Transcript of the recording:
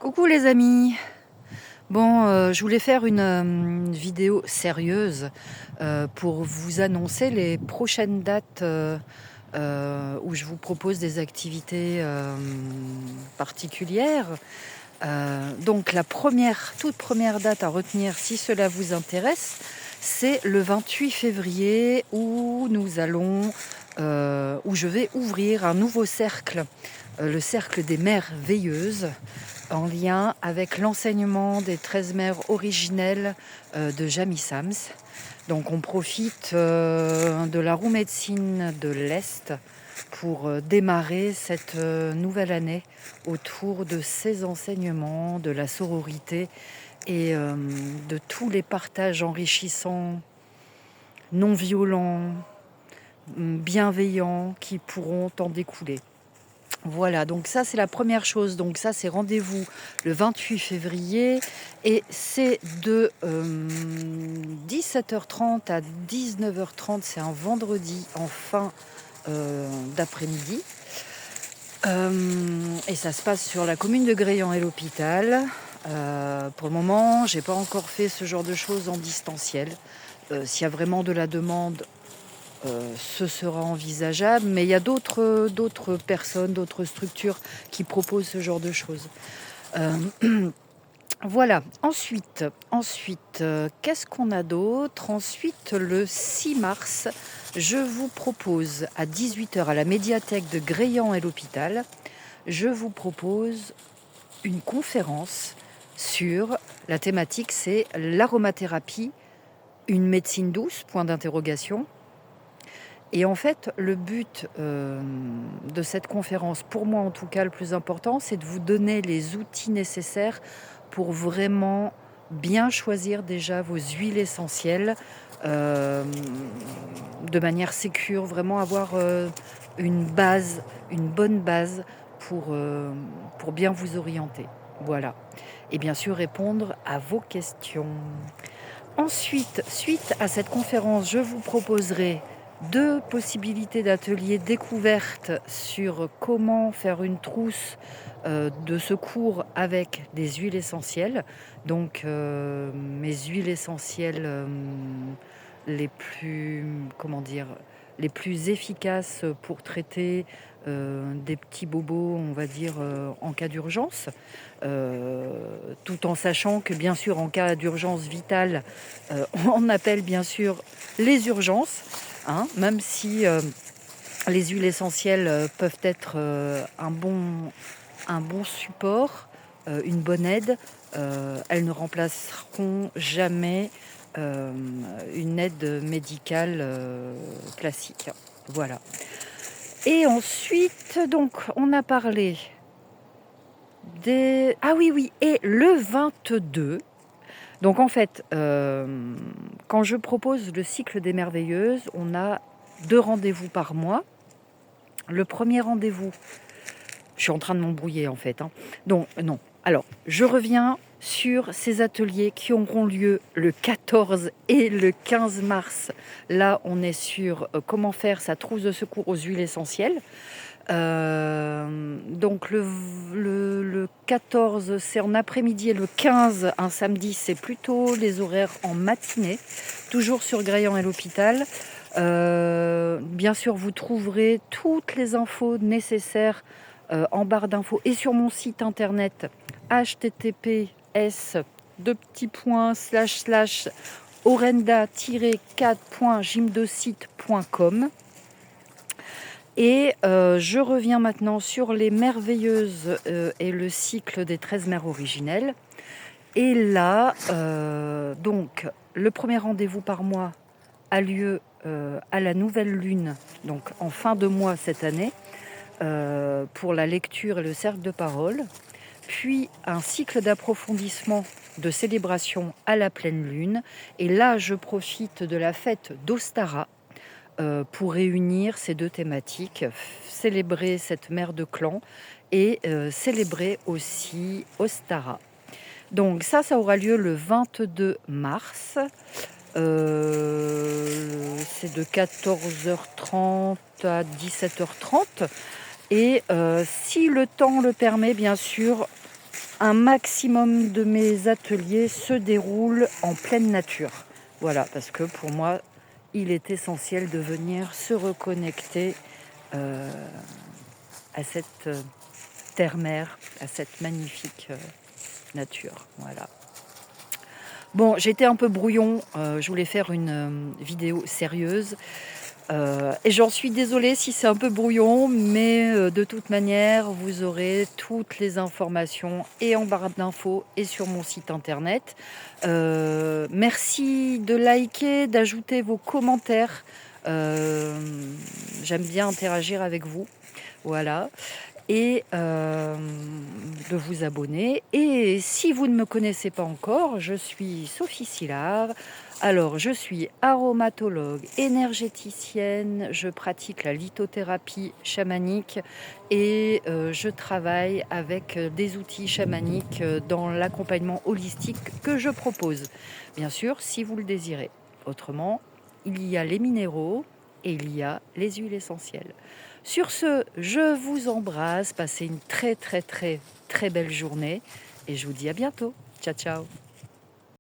Coucou les amis. Bon, je voulais faire une vidéo sérieuse pour vous annoncer les prochaines dates où je vous propose des activités particulières. Donc la toute première date à retenir, si cela vous intéresse, c'est le 28 février où où je vais ouvrir un nouveau cercle, le cercle des mères veilleuses, en lien avec l'enseignement des 13 mères originelles de Jamie Sams. Donc on profite de la roue médecine de l'Est pour démarrer cette nouvelle année autour de ces enseignements, de la sororité et de tous les partages enrichissants, non violents, bienveillants qui pourront en découler. Voilà, donc ça c'est la première chose. Donc ça c'est rendez-vous le 28 février et c'est de 17h30 à 19h30. C'est un vendredi en fin d'après-midi. Et ça se passe sur la commune de Gréant et l'hôpital. Pour le moment, j'ai pas encore fait ce genre de choses en distanciel. S'il y a vraiment de la demande, ce sera envisageable, mais il y a d'autres personnes, d'autres structures qui proposent ce genre de choses. Voilà. Ensuite, qu'est-ce qu'on a d'autre? Ensuite, le 6 mars, je vous propose à 18h à la médiathèque de Gréant et l'hôpital, je vous propose une conférence sur la thématique, c'est l'aromathérapie, une médecine douce, point d'interrogation. Et en fait, le but de cette conférence, pour moi en tout cas le plus important, c'est de vous donner les outils nécessaires pour vraiment bien choisir déjà vos huiles essentielles de manière sécure, vraiment avoir une bonne base pour bien vous orienter. Voilà. Et bien sûr répondre à vos questions. Ensuite, suite à cette conférence, je vous proposerai 2 possibilités d'ateliers découvertes sur comment faire une trousse de secours avec des huiles essentielles. Donc mes huiles essentielles les plus, les plus efficaces pour traiter des petits bobos, on va dire, en cas d'urgence. Tout en sachant que, bien sûr, en cas d'urgence vitale, on appelle bien sûr les urgences, hein, même si les huiles essentielles peuvent être un bon support, une bonne aide. Elles ne remplaceront jamais une aide médicale classique. Voilà. Et ensuite, donc, on a parlé des... Ah oui, et le 22... Donc en fait, quand je propose le cycle des merveilleuses, on a 2 rendez-vous par mois. Le premier rendez-vous, je suis en train de m'embrouiller en fait. Donc non. Alors, je reviens sur ces ateliers qui auront lieu le 14 et le 15 mars. Là, on est sur comment faire sa trousse de secours aux huiles essentielles. Donc le 14 c'est en après-midi et le 15 un samedi, c'est plutôt les horaires en matinée, toujours sur Gréant et l'hôpital. Bien sûr vous trouverez toutes les infos nécessaires en barre d'infos et sur mon site internet https://orenda-4.gymdosite.com. Et je reviens maintenant sur les merveilleuses et le cycle des 13 mères originelles. Et là, donc, le premier rendez-vous par mois a lieu à la nouvelle lune, donc en fin de mois cette année, pour la lecture et le cercle de parole. Puis un cycle d'approfondissement de célébration à la pleine lune. Et là, je profite de la fête d'Ostara pour réunir ces 2 thématiques, célébrer cette mère de clan et célébrer aussi Ostara. Donc ça aura lieu le 22 mars. C'est de 14h30 à 17h30. Et si le temps le permet, bien sûr, un maximum de mes ateliers se déroulent en pleine nature. Voilà, parce que pour moi, il est essentiel de venir se reconnecter à cette terre-mère, à cette magnifique nature. Voilà. Bon, j'étais un peu brouillon, je voulais faire une vidéo sérieuse. Et j'en suis désolée si c'est un peu brouillon, mais de toute manière, vous aurez toutes les informations et en barre d'infos et sur mon site internet. Merci de liker, d'ajouter vos commentaires. J'aime bien interagir avec vous. Voilà. Et de vous abonner. Et si vous ne me connaissez pas encore, je suis Sophie Sillard. Alors, je suis aromatologue, énergéticienne, je pratique la lithothérapie chamanique et je travaille avec des outils chamaniques dans l'accompagnement holistique que je propose. Bien sûr, si vous le désirez. Autrement, il y a les minéraux et il y a les huiles essentielles. Sur ce, je vous embrasse, passez une très très très très belle journée et je vous dis à bientôt. Ciao ciao.